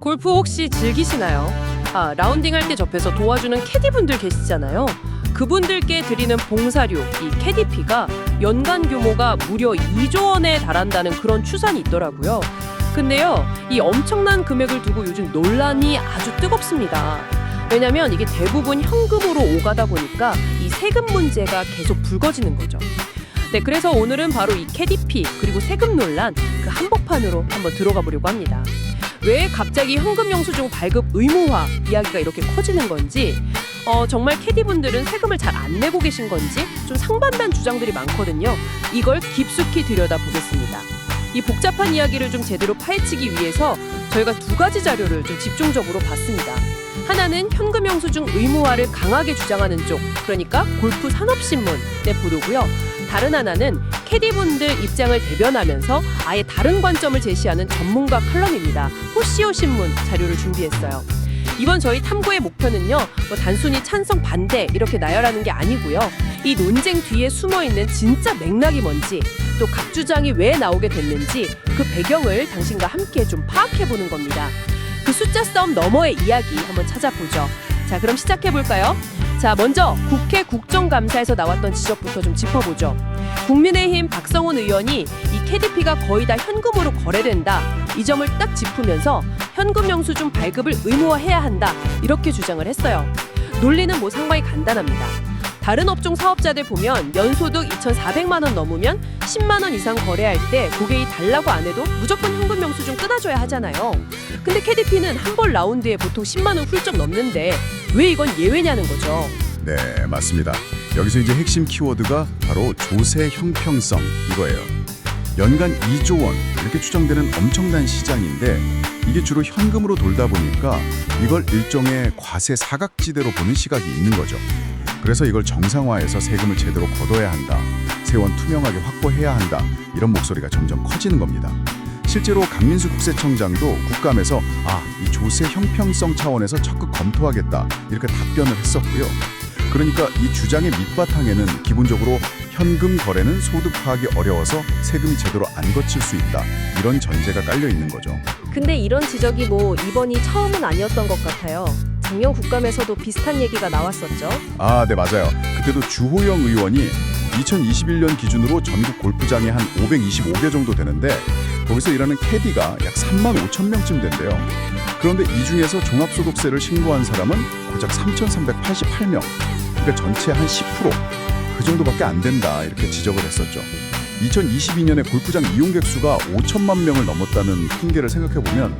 골프 혹시 즐기시나요? 라운딩 할 때 옆에서 도와주는 캐디분들 계시잖아요. 그분들께 드리는 봉사료, 이 캐디피가 연간 규모가 무려 2조 원에 달한다는 그런 추산이 있더라고요. 근데요, 이 엄청난 금액을 두고 요즘 논란이 아주 뜨겁습니다. 왜냐면 이게 대부분 현금으로 오가다 보니까 이 세금 문제가 계속 불거지는 거죠. 네, 그래서 오늘은 바로 이 캐디피 그리고 세금 논란 그 한복판으로 한번 들어가 보려고 합니다. 왜 갑자기 현금 영수증 발급 의무화 이야기가 이렇게 커지는 건지, 정말 캐디분들은 세금을 잘 안 내고 계신 건지 좀 상반된 주장들이 많거든요. 이걸 깊숙이 들여다보겠습니다. 이 복잡한 이야기를 좀 제대로 파헤치기 위해서 저희가 두 가지 자료를 좀 집중적으로 봤습니다. 하나는 현금 영수증 의무화를 강하게 주장하는 쪽, 그러니까 골프 산업신문의 보도고요. 다른 하나는 캐디분들 입장을 대변하면서 아예 다른 관점을 제시하는 전문가 칼럼입니다. 호시오 신문 자료를 준비했어요. 이번 저희 탐구의 목표는요, 단순히 찬성 반대 이렇게 나열하는 게 아니고요. 이 논쟁 뒤에 숨어있는 진짜 맥락이 뭔지, 또 각 주장이 왜 나오게 됐는지 그 배경을 당신과 함께 좀 파악해보는 겁니다. 그 숫자 싸움 너머의 이야기 한번 찾아보죠. 자, 그럼 시작해볼까요? 자, 먼저 국회 국정감사에서 나왔던 지적부터 좀 짚어보죠. 국민의힘 박성훈 의원이 이 캐디피가 거의 다 현금으로 거래된다, 이 점을 딱 짚으면서 현금 영수증 발급을 의무화해야 한다, 이렇게 주장을 했어요. 논리는 상당히 간단합니다. 다른 업종 사업자들 보면 연소득 2,400만 원 넘으면 10만 원 이상 거래할 때 고객이 달라고 안 해도 무조건 현금 영수증 끊어줘야 하잖아요. 근데 캐디피는 한 번 라운드에 보통 10만 원 훌쩍 넘는데 왜 이건 예외냐는 거죠. 네, 맞습니다. 여기서 이제 핵심 키워드가 바로 조세 형평성 이거예요. 연간 2조 원 이렇게 추정되는 엄청난 시장인데 이게 주로 현금으로 돌다 보니까 이걸 일종의 과세 사각지대로 보는 시각이 있는 거죠. 그래서 이걸 정상화해서 세금을 제대로 걷어야 한다, 세원 투명하게 확보해야 한다, 이런 목소리가 점점 커지는 겁니다. 실제로 강민수 국세청장도 국감에서 이 조세 형평성 차원에서 적극 검토하겠다, 이렇게 답변을 했었고요. 그러니까 이 주장의 밑바탕에는 기본적으로 현금 거래는 소득 파악이 어려워서 세금이 제대로 안 거칠 수 있다, 이런 전제가 깔려 있는 거죠. 근데 이런 지적이 이번이 처음은 아니었던 것 같아요. 작년 국감에서도 비슷한 얘기가 나왔었죠. 네, 맞아요. 그때도 주호영 의원이 2021년 기준으로 전국 골프장이 한 525개 정도 되는데 거기서 일하는 캐디가 약 3만 5천 명쯤 된대요. 그런데 이 중에서 종합소득세를 신고한 사람은 고작 3,388명. 그러니까 전체 한 10%, 그 정도밖에 안 된다, 이렇게 지적을 했었죠. 2022년에 골프장 이용객 수가 5천만 명을 넘었다는 통계를 생각해보면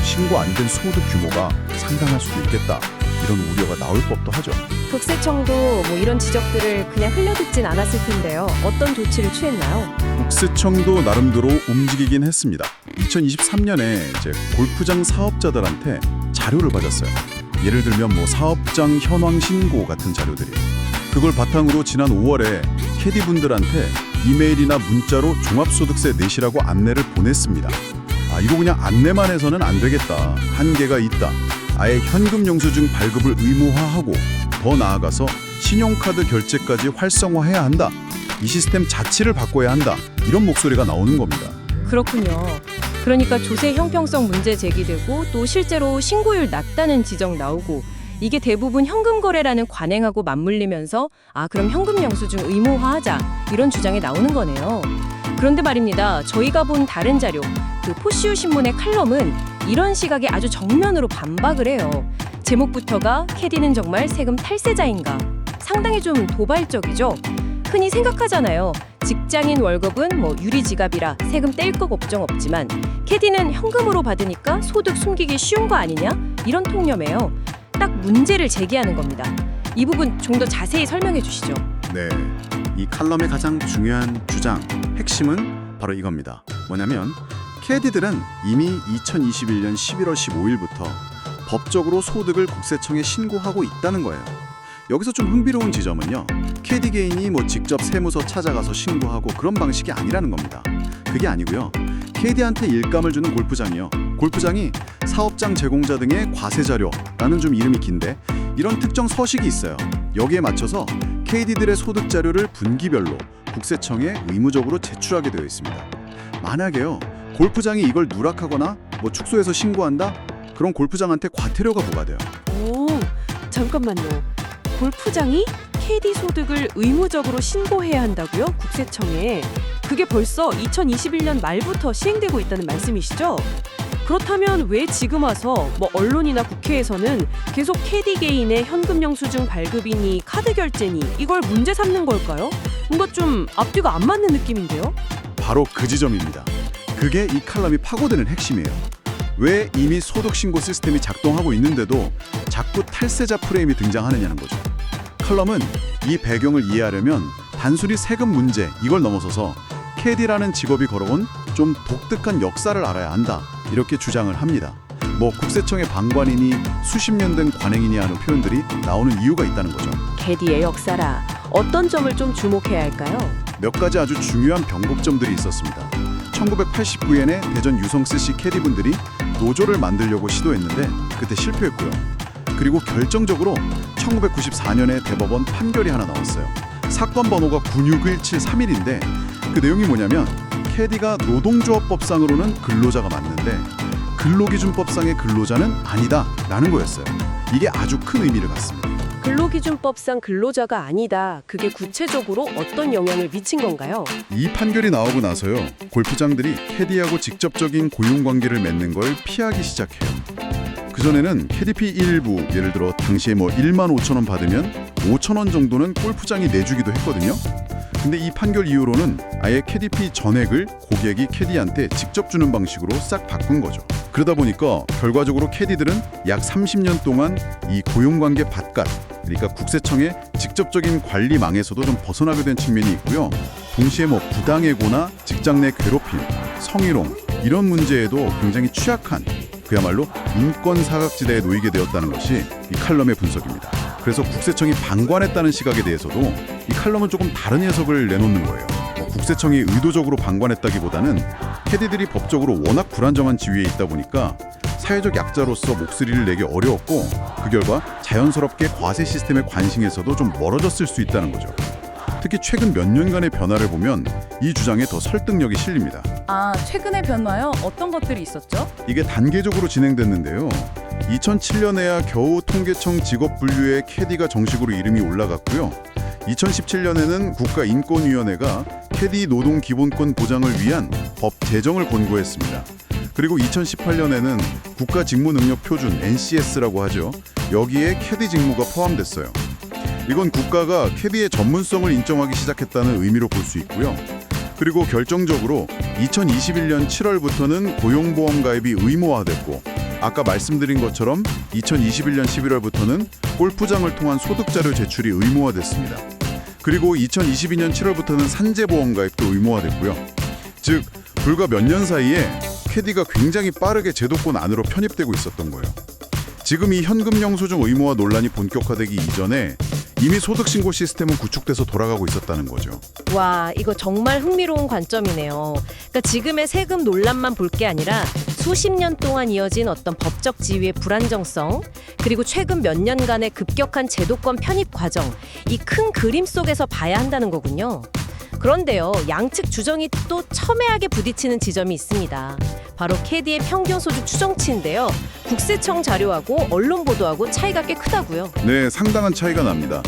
신고 안 된 소득 규모가 상당할 수도 있겠다, 이런 우려가 나올 법도 하죠. 국세청도 이런 지적들을 그냥 흘려듣진 않았을 텐데요. 어떤 조치를 취했나요? 국세청도 나름대로 움직이긴 했습니다. 2023년에 이제 골프장 사업자들한테 자료를 받았어요. 예를 들면 사업장 현황 신고 같은 자료들이. 그걸 바탕으로 지난 5월에 캐디분들한테 이메일이나 문자로 종합소득세 내시라고 안내를 보냈습니다. 이거 그냥 안내만 해서는 안 되겠다, 한계가 있다, 아예 현금 영수증 발급을 의무화하고 더 나아가서 신용카드 결제까지 활성화해야 한다, 이 시스템 자체를 바꿔야 한다, 이런 목소리가 나오는 겁니다. 그렇군요. 그러니까 조세 형평성 문제 제기되고 또 실제로 신고율 낮다는 지적 나오고, 이게 대부분 현금 거래라는 관행하고 맞물리면서 그럼 현금 영수증 의무화하자, 이런 주장이 나오는 거네요. 그런데 말입니다. 저희가 본 다른 자료, 그 포시오 신문의 칼럼은 이런 시각에 아주 정면으로 반박을 해요. 제목부터가 캐디는 정말 세금 탈세자인가? 상당히 좀 도발적이죠. 흔히 생각하잖아요. 직장인 월급은 유리 지갑이라 세금 뗄 거 걱정 없지만 캐디는 현금으로 받으니까 소득 숨기기 쉬운 거 아니냐? 이런 통념이에요. 딱 문제를 제기하는 겁니다. 이 부분 좀 더 자세히 설명해 주시죠. 네, 이 칼럼의 가장 중요한 주장, 핵심은 바로 이겁니다. 뭐냐면 캐디들은 이미 2021년 11월 15일부터 법적으로 소득을 국세청에 신고하고 있다는 거예요. 여기서 좀 흥미로운 지점은요, 캐디 개인이 직접 세무서 찾아가서 신고하고 그런 방식이 아니라는 겁니다. 그게 아니고요, 캐디한테 일감을 주는 골프장이요, 골프장이 사업장 제공자 등의 과세자료라는 좀 이름이 긴데 이런 특정 서식이 있어요. 여기에 맞춰서 캐디들의 소득 자료를 분기별로 국세청에 의무적으로 제출하게 되어 있습니다. 만약에요, 골프장이 이걸 누락하거나 축소해서 신고한다? 그런 골프장한테 과태료가 부과돼요. 오, 잠깐만요. 골프장이 캐디 소득을 의무적으로 신고해야 한다고요? 국세청에. 그게 벌써 2021년 말부터 시행되고 있다는 말씀이시죠? 그렇다면 왜 지금 와서 언론이나 국회에서는 계속 캐디 개인의 현금 영수증 발급이니 카드 결제니 이걸 문제 삼는 걸까요? 뭔가 좀 앞뒤가 안 맞는 느낌인데요? 바로 그 지점입니다. 그게 이 칼럼이 파고드는 핵심이에요. 왜 이미 소득 신고 시스템이 작동하고 있는데도 자꾸 탈세자 프레임이 등장하느냐는 거죠. 칼럼은 이 배경을 이해하려면 단순히 세금 문제 이걸 넘어서서 캐디라는 직업이 걸어온 좀 독특한 역사를 알아야 한다 이렇게 주장을 합니다. 국세청의 방관이니 수십 년 된 관행이니 하는 표현들이 나오는 이유가 있다는 거죠. 캐디의 역사라 어떤 점을 좀 주목해야 할까요? 몇 가지 아주 중요한 변곡점들이 있었습니다. 1989년에 대전 유성스시 캐디분들이 노조를 만들려고 시도했는데 그때 실패했고요. 그리고 결정적으로 1994년에 대법원 판결이 하나 나왔어요. 사건 번호가 961731인데 그 내용이 뭐냐면 캐디가 노동조합법상으로는 근로자가 맞는데 근로기준법상의 근로자는 아니다라는 거였어요. 이게 아주 큰 의미를 갖습니다. 근로기준법상 근로자가 아니다. 그게 구체적으로 어떤 영향을 미친 건가요? 이 판결이 나오고 나서요. 골프장들이 캐디하고 직접적인 고용관계를 맺는 걸 피하기 시작해요. 그전에는 캐디피 일부, 예를 들어 당시에 1만 5천 원 받으면 5천 원 정도는 골프장이 내주기도 했거든요. 근데 이 판결 이후로는 아예 캐디피 전액을 고객이 캐디한테 직접 주는 방식으로 싹 바꾼 거죠. 그러다 보니까 결과적으로 캐디들은 약 30년 동안 이 고용관계 바깥, 그러니까 국세청의 직접적인 관리망에서도 좀 벗어나게 된 측면이 있고요. 동시에 부당해고나 직장 내 괴롭힘, 성희롱 이런 문제에도 굉장히 취약한 그야말로 인권 사각지대에 놓이게 되었다는 것이 이 칼럼의 분석입니다. 그래서 국세청이 방관했다는 시각에 대해서도 이 칼럼은 조금 다른 해석을 내놓는 거예요. 국세청이 의도적으로 방관했다기보다는 캐디들이 법적으로 워낙 불안정한 지위에 있다 보니까 사회적 약자로서 목소리를 내기 어려웠고 그 결과 자연스럽게 과세 시스템의 관심에서도 좀 멀어졌을 수 있다는 거죠. 특히 최근 몇 년간의 변화를 보면 이 주장에 더 설득력이 실립니다. 아, 최근의 변화요? 어떤 것들이 있었죠? 이게 단계적으로 진행됐는데요. 2007년에야 겨우 통계청 직업 분류에 캐디가 정식으로 이름이 올라갔고요. 2017년에는 국가인권위원회가 캐디 노동 기본권 보장을 위한 법 제정을 권고했습니다. 그리고 2018년에는 국가직무능력표준 NCS라고 하죠. 여기에 캐디 직무가 포함됐어요. 이건 국가가 캐디의 전문성을 인정하기 시작했다는 의미로 볼 수 있고요. 그리고 결정적으로 2021년 7월부터는 고용보험 가입이 의무화됐고 아까 말씀드린 것처럼 2021년 11월부터는 골프장을 통한 소득자료 제출이 의무화됐습니다. 그리고 2022년 7월부터는 산재보험 가입도 의무화됐고요. 즉 불과 몇 년 사이에 캐디가 굉장히 빠르게 제도권 안으로 편입되고 있었던 거예요. 지금 이 현금 영수증 의무화 논란이 본격화되기 이전에 이미 소득신고 시스템은 구축돼서 돌아가고 있었다는 거죠. 와, 이거 정말 흥미로운 관점이네요. 그러니까 지금의 세금 논란만 볼 게 아니라 수십 년 동안 이어진 어떤 법적 지위의 불안정성, 그리고 최근 몇 년간의 급격한 제도권 편입 과정, 이 큰 그림 속에서 봐야 한다는 거군요. 그런데요, 양측 주장이 또 첨예하게 부딪히는 지점이 있습니다. 바로 캐디의 평균 소득 추정치인데요. 국세청 자료하고 언론 보도하고 차이가 꽤 크다고요. 네, 상당한 차이가 납니다.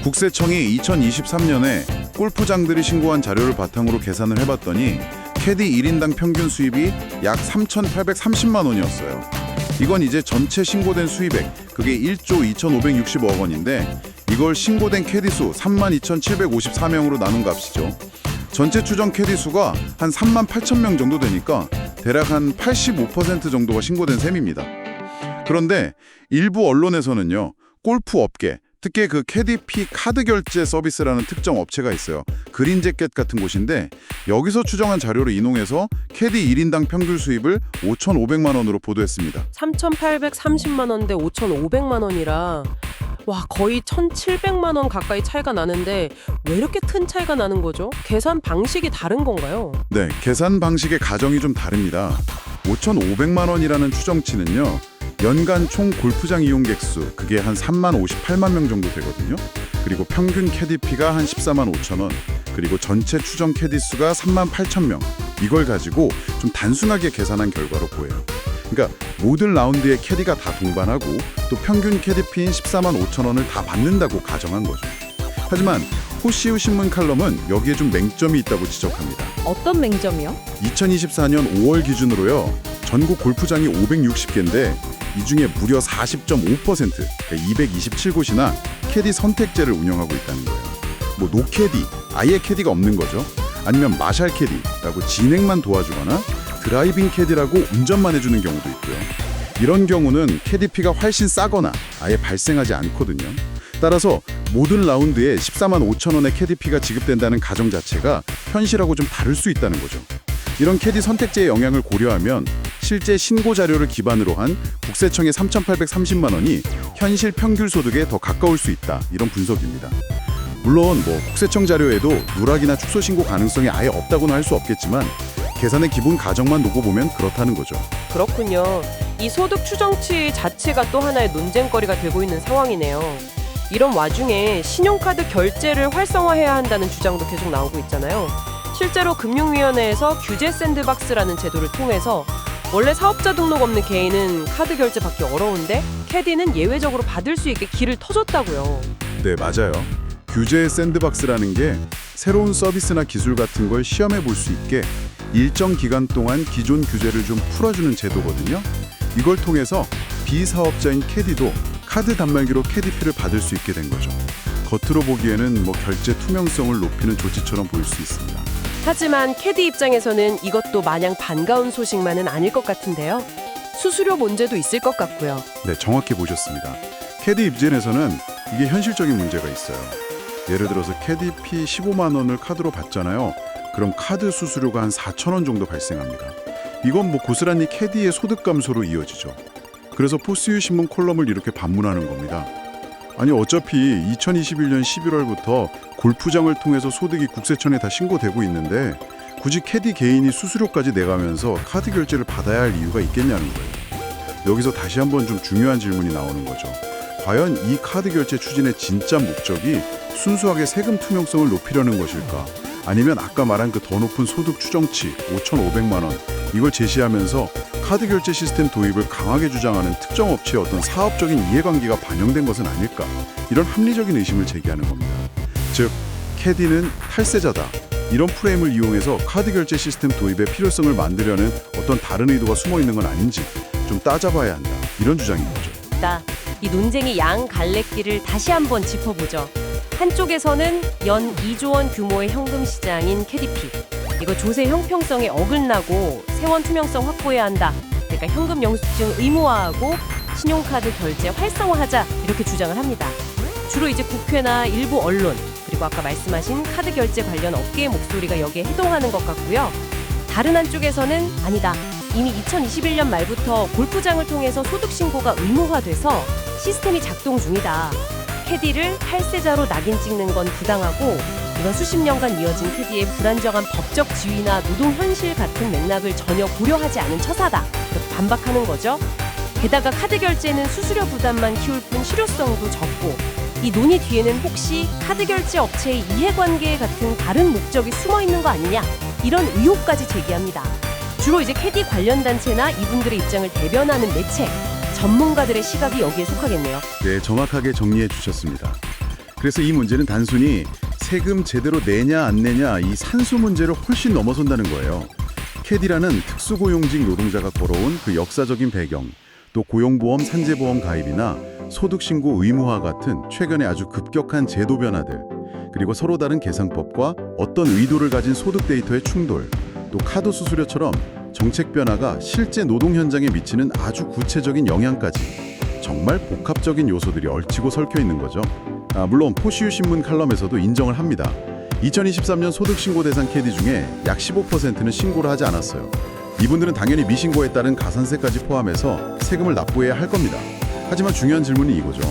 국세청이 2023년에 골프장들이 신고한 자료를 바탕으로 계산을 해봤더니 캐디 1인당 평균 수입이 약 3,830만 원이었어요. 이건 이제 전체 신고된 수입액, 그게 1조 2,560억 원인데 이걸 신고된 캐디 수 32,754명으로 나눈 값이죠. 전체 추정 캐디 수가 한 3만 8천 명 정도 되니까 대략 한 85% 정도가 신고된 셈입니다. 그런데 일부 언론에서는요, 골프 업계, 특히 그 캐디피 카드 결제 서비스라는 특정 업체가 있어요. 그린재켓 같은 곳인데 여기서 추정한 자료를 인용해서 캐디 1인당 평균 수입을 5,500만 원으로 보도했습니다. 3,830만 원 대 5,500만 원이라 와, 거의 1,700만 원 가까이 차이가 나는데 왜 이렇게 큰 차이가 나는 거죠? 계산 방식이 다른 건가요? 네, 계산 방식의 가정이 좀 다릅니다. 5,500만 원이라는 추정치는요, 연간 총 골프장 이용객 수, 그게 한 3만 58만 명 정도 되거든요. 그리고 평균 캐디피가 한 14만 5천 원, 그리고 전체 추정 캐디 수가 3만 8천 명. 이걸 가지고 좀 단순하게 계산한 결과로 보여요. 그러니까 모든 라운드에 캐디가 다 동반하고 또 평균 캐디피인 14만 5천 원을 다 받는다고 가정한 거죠. 하지만 호시우 신문 칼럼은 여기에 좀 맹점이 있다고 지적합니다. 어떤 맹점이요? 2024년 5월 기준으로요. 전국 골프장이 560개인데 이 중에 무려 40.5%, 그러니까 227곳이나 캐디 선택제를 운영하고 있다는 거예요. 뭐 노캐디, 아예 캐디가 없는 거죠. 아니면 마샬 캐디라고 진행만 도와주거나 드라이빙 캐디라고 운전만 해주는 경우도 있고요. 이런 경우는 캐디피가 훨씬 싸거나 아예 발생하지 않거든요. 따라서 모든 라운드에 14만 5천 원의 캐디피가 지급된다는 가정 자체가 현실하고 좀 다를 수 있다는 거죠. 이런 캐디 선택제의 영향을 고려하면 실제 신고 자료를 기반으로 한 국세청의 3,830만 원이 현실 평균 소득에 더 가까울 수 있다. 이런 분석입니다. 물론 뭐 국세청 자료에도 누락이나 축소 신고 가능성이 아예 없다고는 할 수 없겠지만 계산의 기본 가정만 놓고 보면 그렇다는 거죠. 그렇군요. 이 소득 추정치 자체가 또 하나의 논쟁거리가 되고 있는 상황이네요. 이런 와중에 신용카드 결제를 활성화해야 한다는 주장도 계속 나오고 있잖아요. 실제로 금융위원회에서 규제 샌드박스라는 제도를 통해서 원래 사업자 등록 없는 개인은 카드 결제 받기 어려운데 캐디는 예외적으로 받을 수 있게 길을 터줬다고요. 네, 맞아요. 규제 샌드박스라는 게 새로운 서비스나 기술 같은 걸 시험해 볼 수 있게 일정 기간 동안 기존 규제를 좀 풀어주는 제도거든요. 이걸 통해서 비사업자인 캐디도 카드 단말기로 캐디피를 받을 수 있게 된 거죠. 겉으로 보기에는 뭐 결제 투명성을 높이는 조치처럼 보일 수 있습니다. 하지만 캐디 입장에서는 이것도 마냥 반가운 소식만은 아닐 것 같은데요. 수수료 문제도 있을 것 같고요. 네, 정확히 보셨습니다. 캐디 입장에서는 이게 현실적인 문제가 있어요. 예를 들어서 캐디피 15만 원을 카드로 받잖아요. 그럼 카드 수수료가 한 4천 원 정도 발생합니다. 이건 뭐 고스란히 캐디의 소득 감소로 이어지죠. 그래서 포스유 신문 콜럼을 이렇게 반문하는 겁니다. 아니 어차피 2021년 11월부터 골프장을 통해서 소득이 국세청에 다 신고되고 있는데 굳이 캐디 개인이 수수료까지 내가면서 카드 결제를 받아야 할 이유가 있겠냐는 거예요. 여기서 다시 한번 좀 중요한 질문이 나오는 거죠. 과연 이 카드 결제 추진의 진짜 목적이 순수하게 세금 투명성을 높이려는 것일까? 아니면 아까 말한 그 더 높은 소득 추정치 5,500만 원 이걸 제시하면서 카드 결제 시스템 도입을 강하게 주장하는 특정 업체의 어떤 사업적인 이해관계가 반영된 것은 아닐까? 이런 합리적인 의심을 제기하는 겁니다. 즉, 캐디는 탈세자다. 이런 프레임을 이용해서 카드 결제 시스템 도입의 필요성을 만들려는 어떤 다른 의도가 숨어 있는 건 아닌지 좀 따져봐야 한다. 이런 주장인 거죠. 이 논쟁의 양 갈래길을 다시 한번 짚어보죠. 한쪽에서는 연 2조 원 규모의 현금 시장인 캐디피. 이거 조세 형평성에 어긋나고 세원 투명성 확보해야 한다. 그러니까 현금 영수증 의무화하고 신용카드 결제 활성화하자 이렇게 주장을 합니다. 주로 이제 국회나 일부 언론 그리고 아까 말씀하신 카드 결제 관련 업계의 목소리가 여기에 해동하는 것 같고요. 다른 한쪽에서는 아니다. 이미 2021년 말부터 골프장을 통해서 소득 신고가 의무화돼서 시스템이 작동 중이다. 캐디를 탈세자로 낙인 찍는 건 부당하고 이건 수십 년간 이어진 캐디의 불안정한 법적 지위나 노동 현실 같은 맥락을 전혀 고려하지 않은 처사다. 이렇게 반박하는 거죠. 게다가 카드 결제는 수수료 부담만 키울 뿐 실효성도 적고 이 논의 뒤에는 혹시 카드 결제 업체의 이해관계 같은 다른 목적이 숨어 있는 거 아니냐 이런 의혹까지 제기합니다. 주로 이제 캐디 관련 단체나 이분들의 입장을 대변하는 매체, 전문가들의 시각이 여기에 속하겠네요. 네, 정확하게 정리해 주셨습니다. 그래서 이 문제는 단순히 세금 제대로 내냐 안 내냐 이 산수 문제를 훨씬 넘어선다는 거예요. 캐디라는 특수고용직 노동자가 걸어온 그 역사적인 배경, 또 고용보험, 산재보험 가입이나 소득신고 의무화 같은 최근에 아주 급격한 제도 변화들, 그리고 서로 다른 계상법과 어떤 의도를 가진 소득 데이터의 충돌, 또 카드 수수료처럼 정책 변화가 실제 노동 현장에 미치는 아주 구체적인 영향까지 정말 복합적인 요소들이 얽히고 설켜 있는 거죠. 물론 포시유 신문 칼럼에서도 인정을 합니다. 2023년 소득신고 대상 캐디 중에 약 15%는 신고를 하지 않았어요. 이분들은 당연히 미신고에 따른 가산세까지 포함해서 세금을 납부해야 할 겁니다. 하지만 중요한 질문이 이거죠.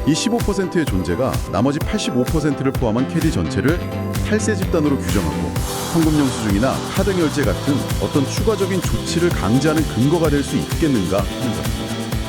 이 15%의 존재가 나머지 85%를 포함한 캐디 전체를 탈세 집단으로 규정하고 현금 영수증이나 카드 결제 같은 어떤 추가적인 조치를 강제하는 근거가 될 수 있겠는가 하는 겁니다.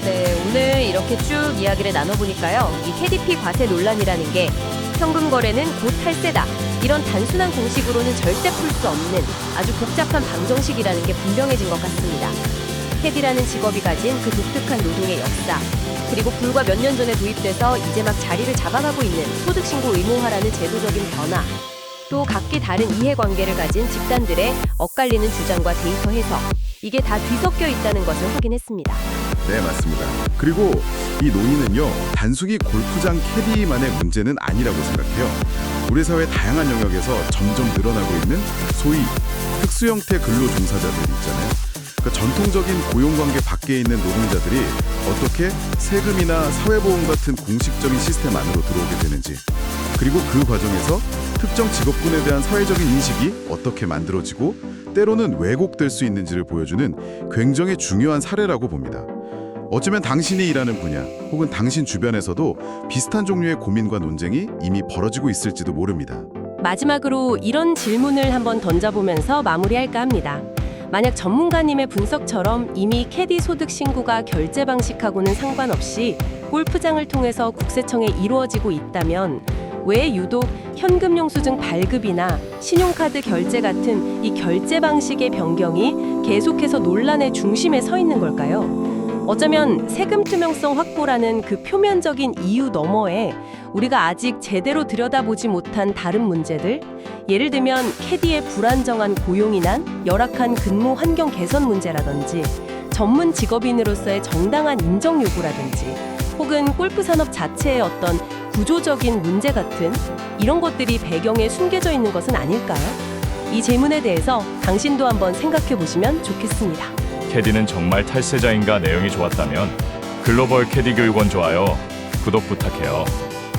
네, 오늘 이렇게 쭉 이야기를 나눠보니까요. 이 캐디피 과세 논란이라는 게 현금 거래는 곧 탈세다. 이런 단순한 공식으로는 절대 풀 수 없는 아주 복잡한 방정식이라는 게 분명해진 것 같습니다. 캐디라는 직업이 가진 그 독특한 노동의 역사, 그리고 불과 몇 년 전에 도입돼서 이제 막 자리를 잡아가고 있는 소득신고 의무화라는 제도적인 변화, 또 각기 다른 이해관계를 가진 집단들의 엇갈리는 주장과 데이터 해석, 이게 다 뒤섞여 있다는 것을 확인했습니다. 네, 맞습니다. 그리고 이 논의는요, 단순히 골프장 캐디만의 문제는 아니라고 생각해요. 우리 사회 다양한 영역에서 점점 늘어나고 있는 소위 특수 형태 근로 종사자들 있잖아요. 그 전통적인 고용관계 밖에 있는 노동자들이 어떻게 세금이나 사회보험 같은 공식적인 시스템 안으로 들어오게 되는지, 그리고 그 과정에서 특정 직업군에 대한 사회적인 인식이 어떻게 만들어지고 때로는 왜곡될 수 있는지를 보여주는 굉장히 중요한 사례라고 봅니다. 어쩌면 당신이 일하는 분야 혹은 당신 주변에서도 비슷한 종류의 고민과 논쟁이 이미 벌어지고 있을지도 모릅니다. 마지막으로 이런 질문을 한번 던져보면서 마무리할까 합니다. 만약 전문가님의 분석처럼 이미 캐디 소득 신고가 결제 방식하고는 상관없이 골프장을 통해서 국세청에 이루어지고 있다면 왜 유독 현금 영수증 발급이나 신용카드 결제 같은 이 결제 방식의 변경이 계속해서 논란의 중심에 서 있는 걸까요? 어쩌면 세금 투명성 확보라는 그 표면적인 이유 너머에 우리가 아직 제대로 들여다보지 못한 다른 문제들, 예를 들면 캐디의 불안정한 고용인한, 열악한 근무 환경 개선 문제라든지 전문 직업인으로서의 정당한 인정 요구라든지 혹은 골프 산업 자체의 어떤 구조적인 문제 같은 이런 것들이 배경에 숨겨져 있는 것은 아닐까요? 이 질문에 대해서 당신도 한번 생각해 보시면 좋겠습니다. 캐디는 정말 탈세자인가 내용이 좋았다면 글로벌 캐디 교육원 좋아요, 구독 부탁해요.